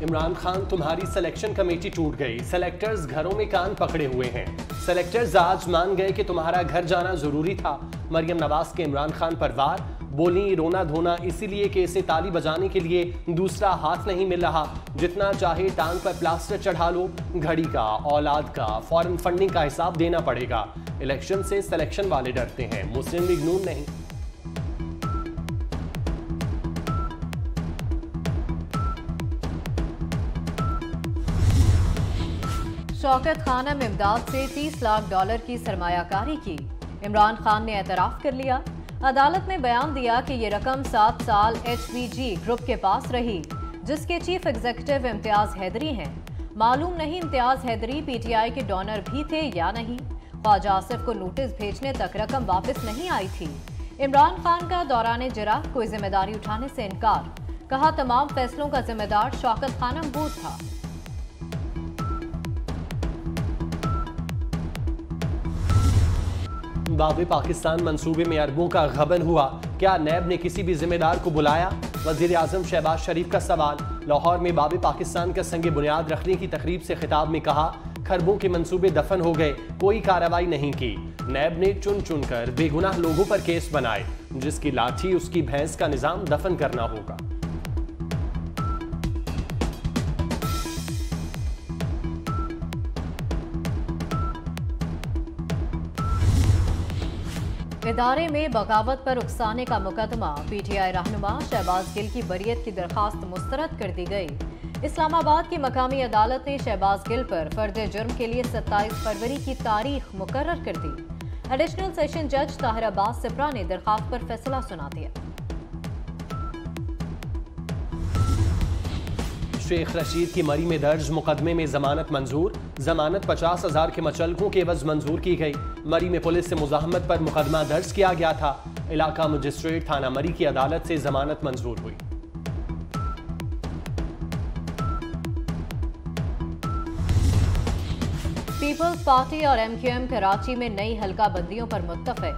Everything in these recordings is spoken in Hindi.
इमरान खान तुम्हारी सिलेक्शन कमेटी टूट गई, सेलेक्टर्स घरों में कान पकड़े हुए हैं। सेलेक्टर्स आज मान गए कि तुम्हारा घर जाना जरूरी था। मरियम नवाज के इमरान खान पर वार, बोली रोना धोना इसीलिए कि इसे ताली बजाने के लिए दूसरा हाथ नहीं मिल रहा। जितना चाहे टांग पर प्लास्टर चढ़ा लो, घड़ी का, औलाद का, फॉरेन फंडिंग का हिसाब देना पड़ेगा। इलेक्शन से सिलेक्शन वाले डरते हैं, मुस्लिम लीग नून नहीं। शौकत खानम इमदाद से $30 लाख की सरमायाकारी की, इमरान खान ने एतराफ कर लिया। अदालत ने बयान दिया कि ये रकम 7 साल HVG ग्रुप के पास रही, जिसके चीफ एग्जीक्यूटिव इम्तियाज हैदरी हैं। मालूम नहीं इम्तियाज हैदरी PTI के डोनर भी थे या नहीं। ख्वाजा आसिफ को नोटिस भेजने तक रकम वापस नहीं आई थी। इमरान खान का दौरान जरा कोई जिम्मेदारी उठाने से इनकार, कहा तमाम फैसलों का जिम्मेदार शौकत खानम बूथ था। बाबे पाकिस्तान मंसूबे में अरबों का गबन हुआ, क्या नैब ने किसी भी जिम्मेदार को बुलाया? वजीर आजम शहबाज शरीफ का सवाल। लाहौर में बाबे पाकिस्तान का संगे बुनियाद रखने की तकरीब से खिताब में कहा, खरबों के मंसूबे दफन हो गए, कोई कार्रवाई नहीं की। नैब ने चुन चुन कर बेगुनाह लोगों पर केस बनाए, जिसकी लाठी उसकी भैंस का निजाम दफन करना होगा। इदारे में बगावत पर उकसाने का मुकदमा, PTI रहनुमा शहबाज गिल की बरियत की दरखास्त मुस्तरद कर दी गई। इस्लामाबाद की मकामी अदालत ने शहबाज गिल पर फर्द जुर्म के लिए 27 फरवरी की तारीख मुकर्रर कर दी। एडिशनल सेशन जज ताहिर अब्बास सिप्रा ने दरखास्त पर फैसला सुना दिया। शेख रशीद की मरी में दर्ज मुकदमे में जमानत मंजूर, जमानत 50,000 के मचलकों के एवज मंजूर की गई। मरी में पुलिस से मुजाहमत पर मुकदमा दर्ज किया गया था। इलाका मजिस्ट्रेट थाना मरी की अदालत से जमानत मंजूर हुई। पीपल्स पार्टी और MQM कराची में नई हल्का बंदियों पर मुत्तफिक,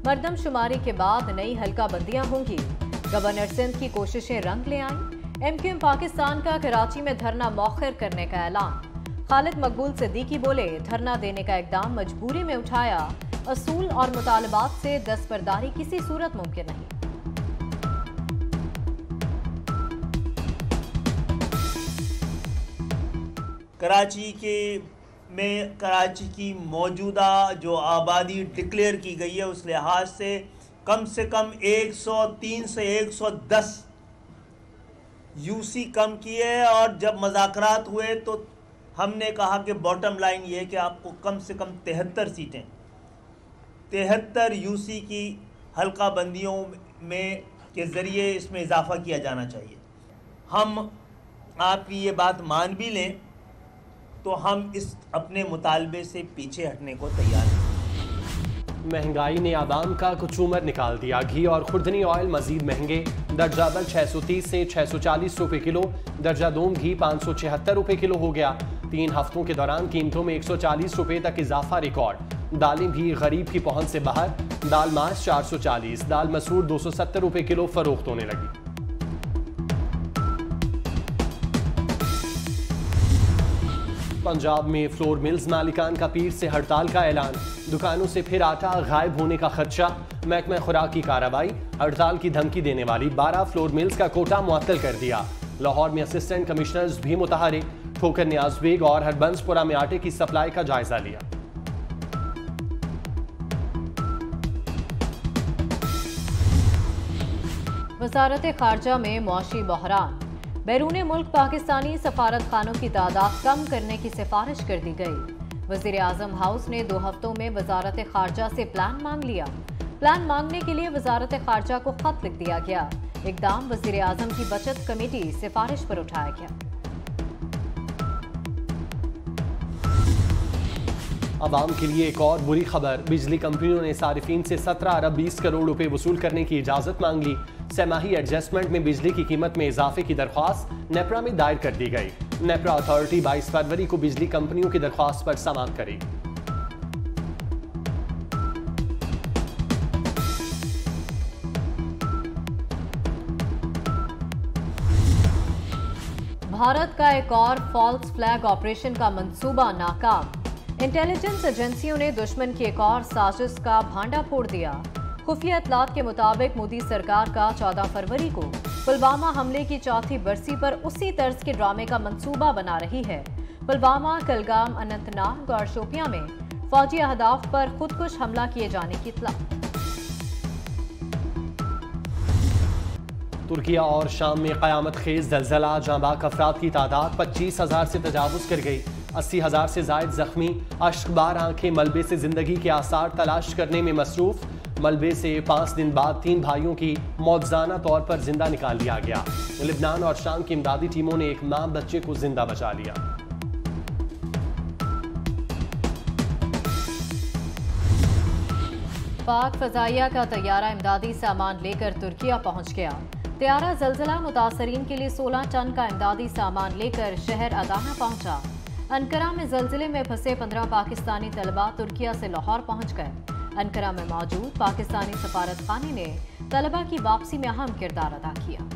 मरदमशुमारी के बाद नई हल्का बंदियां होंगी। गवर्नर सिंध की कोशिशें रंग ले आईं। MQM पाकिस्तान का कराची में धरना मौखर करने का ऐलान। खालिद मकबूल सिद्दीकी बोले, धरना देने का इकदाम मजबूरी में उठाया, असूल और मुतालबात से दस्तबरदारी किसी सूरत मुमकिन नहीं। कराची की मौजूदा जो आबादी डिक्लेयर की गई है उस लिहाज से कम 103 से 110 UC कम किए, और जब मज़ाकरात हुए तो हमने कहा कि बॉटम लाइन ये है कि आपको कम से कम 73 सीटें, 73 UC की हल्का बंदियों में के ज़रिए इसमें इजाफ़ा किया जाना चाहिए। हम आपकी ये बात मान भी लें तो हम इस अपने मुतालबे से पीछे हटने को तैयार हैं। महंगाई ने आवाम का कुचूमर निकाल दिया। घी और खुर्दनी ऑयल मजीद महंगे, दर्जा अव्वल 630 से 640 रुपए किलो, दर्जा दोम घी 576 रुपए किलो हो गया। 3 हफ्तों के दौरान कीमतों में 140 रुपए तक इजाफा रिकॉर्ड। दालें भी गरीब की पहुंच से बाहर, दाल मास 440, दाल मसूर 270 रुपए किलो फरोख्त होने लगी। पंजाब में फ्लोर मिल्स मालिकान का पीर से हड़ताल का ऐलान, दुकानों से फिर आटा गायब होने का खदशा। महकमा खुराक की कार्रवाई, हड़ताल की धमकी देने वाली 12 फ्लोर मिल्स का कोटा मुअत्तल कर दिया। लाहौर में असिस्टेंट कमिश्नर्स भी मुतहरिक, ठोकर नियाज बेग और हरबंसपुरा में आटे की सप्लाई का जायजा लिया। वजारत खारजा में मुआशी बहरान, बैरून मुल्क पाकिस्तानी सफारत खानों की तादाद कम करने की सिफारिश कर दी गई। वजीर आजम हाउस ने 2 हफ्तों में वजारत खारजा से प्लान मांग लिया। प्लान मांगने के लिए वजारत खारजा को खत लिख दिया गया। इकदाम वजीर आजम की बचत कमेटी सिफारिश पर उठाया गया। आवाम के लिए एक और बुरी खबर, बिजली कंपनियों ने सारिफीन से 17 अरब 20 करोड़ रुपए वसूल करने की इजाजत मांग ली। सहमाही एडजस्टमेंट में बिजली की कीमत में इजाफे की दरख्वास्त नेपरा में दायर कर दी गई। नेपरा अथॉरिटी 22 फरवरी को बिजली कंपनियों की दरख्वास्त पर समाअत करेगी। भारत का एक और फॉल्स फ्लैग ऑपरेशन का मंसूबा नाकाम। इंटेलिजेंस एजेंसियों ने दुश्मन की एक और साजिश का भांडा फोड़ दिया। खुफिया इत्तलात के मुताबिक मोदी सरकार का 14 फरवरी को पुलवामा हमले की चौथी बरसी पर उसी तर्ज के ड्रामे का मंसूबा बना रही है। पुलवामा, कलगाम, अनंतनाग और शोपियां में फौजी अहदाफ पर खुदकुश हमला किए जाने की इत्तला। तुर्किया और शाम में क़यामत खेज ज़लज़ला, जांबाक अफराद की तादाद 25,000 से तजावुज़ कर गई। 80,000 से ज़ायद जख्मी, अश्कबार आंखें मलबे से जिंदगी के आसार तलाश करने में मसरूफ। मलबे से 5 दिन बाद 3 भाइयों की मौजज़ाना तौर पर जिंदा निकाल लिया गया। लिबनान और शाम की इमदादी टीमों ने एक मां बच्चे को जिंदा बचा लिया। पाक फजाइया का तैयारा इमदादी सामान लेकर तुर्किया पहुंच गया। तैयारा ज़लज़ला मुतासरीन के लिए 16 टन का इमदादी सामान लेकर शहर अदाना पहुंचा। अनकरा में ज़लज़ले में फंसे 15 पाकिस्तानी तलबा तुर्किया से लाहौर पहुंच गए। अनकरा में मौजूद पाकिस्तानी सफारतखाने ने तलबा की वापसी में अहम किरदार अदा किया।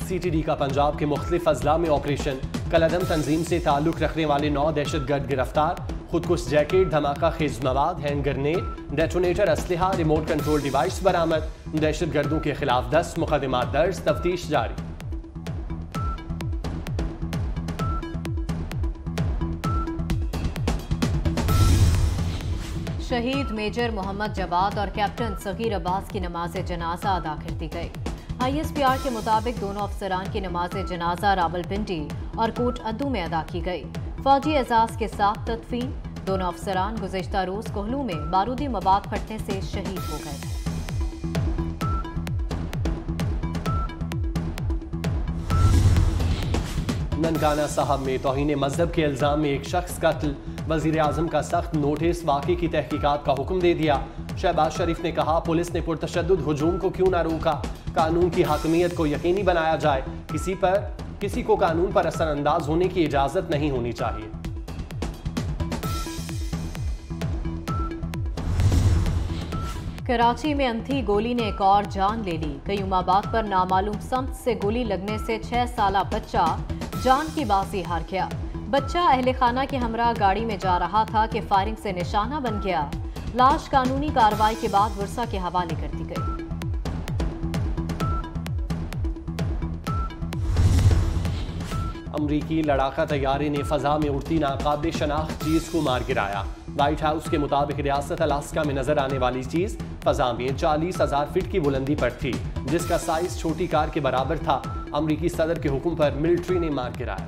CTD का पंजाब के मुख्तलिफ अजला में ऑपरेशन। कलअदम तंजीम से ताल्लुक रखने वाले 9 दहशतगर्द गिरफ्तार। खुदकुश जैकेट, धमाका खेज मवाद, हैंड ग्रेनेड, डेटोनेटर असलहा, रिमोट कंट्रोल डिवाइस बरामद। दहशतगर्दों के खिलाफ 10 मुकदमा दर्ज, तफ्तीश जारी। शहीद मेजर मोहम्मद जवाद और कैप्टन सगीर अब्बास की नमाज जनाजा अदा कर दी गई। ISPR के मुताबिक दोनों अफसरान की नमाज जनाजा रावलपिंडी और कोट अद्दू में अदा की गई। फौजी एजाज के साथ तदफीन। दोनों अफसरान गुज़िश्ता रोज कोहलू में बारूदी मवाद फटने से शहीद हो गए थे। ननकाना साहब में तौहीन मजहब के इल्जाम में एक शख्स कत्ल। वजीर आजम का सख्त नोटिस, वाक़े की तहकीकात का हुक्म दे दिया। शहबाज शरीफ ने कहा, पुलिस ने पुरतशद्दुद हुजूम को क्यों ना रोका। कानून की हाकमियत को यकीनी बनाया जाए। किसी को कानून पर असरअंदाज होने की इजाजत नहीं होनी चाहिए। कराची में अंधी गोली ने एक और जान ले ली। कयूमाबाद पर नामालूम समत से गोली लगने से 6 साला बच्चा जान की बाजी हार गया। बच्चा अहले खाना के हमरा गाड़ी में जा रहा था कि फायरिंग से निशाना बन गया। लाश कानूनी कार्रवाई के बाद वर्सा के हवाले कर दी गई। अमरीकी लड़ाका तैयारे ने फजा में उड़ती नाकाबिल शनाख्त चीज को मार गिराया। व्हाइट हाउस के मुताबिक रियासत अलास्का में नजर आने वाली चीज फजा में 40,000 फीट की बुलंदी पर थी, जिसका साइज छोटी कार के बराबर था। अमरीकी सदर के हुक्म पर मिलिट्री ने मार गिराया।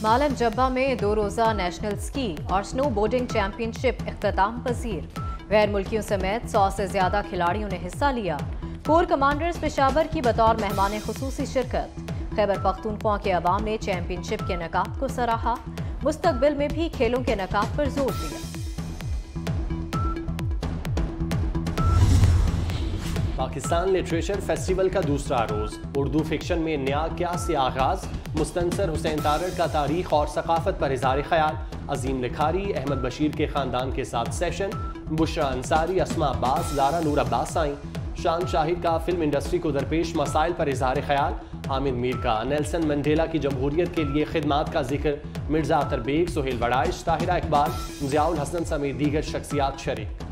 मालम जब्बा में 2 रोजा नेशनल स्की और स्नो बोर्डिंग चैंपियनशिप इख्तिताम पजीर। गैर मुल्कियों समेत 100 से ज्यादा खिलाड़ियों ने हिस्सा लिया। कोर कमांडर्स पेशावर की बतौर मेहमान खुसूसी शिरकत। खैबर पख्तूनख्वा के अवाम ने चैंपियनशिप के नकात को सराहा। मुस्तकबिल में भी खेलों के नकात पर जोर दिया। पाकिस्तान लिटरेचर फेस्टिवल का दूसरा रोज। उर्दू फिक्शन में नया क्या से आगाज। मुस्तनसर हुसैन तारड़ का तारीख और सकाफत पर इज़हार ख्याल। अजीम लिखारी, अहमद बशीर के खानदान के साथ सेशन। बुशरा अंसारी, अस्मा अब्बास, ज़ारा नूर अब्बास आईं। शान शाहिद का फिल्म इंडस्ट्री को दरपेश मसाइल पर इज़हार ख्याल। हामिद मीर का नेल्सन मंडेला की जमहूरियत के लिए खिदमात का जिक्र। मिर्जा अतर बेग, सुहेल वड़ाइश, ताहिरा इकबाल, ज़ियाउल हसन समेत दीगर शख्सियात शरीक।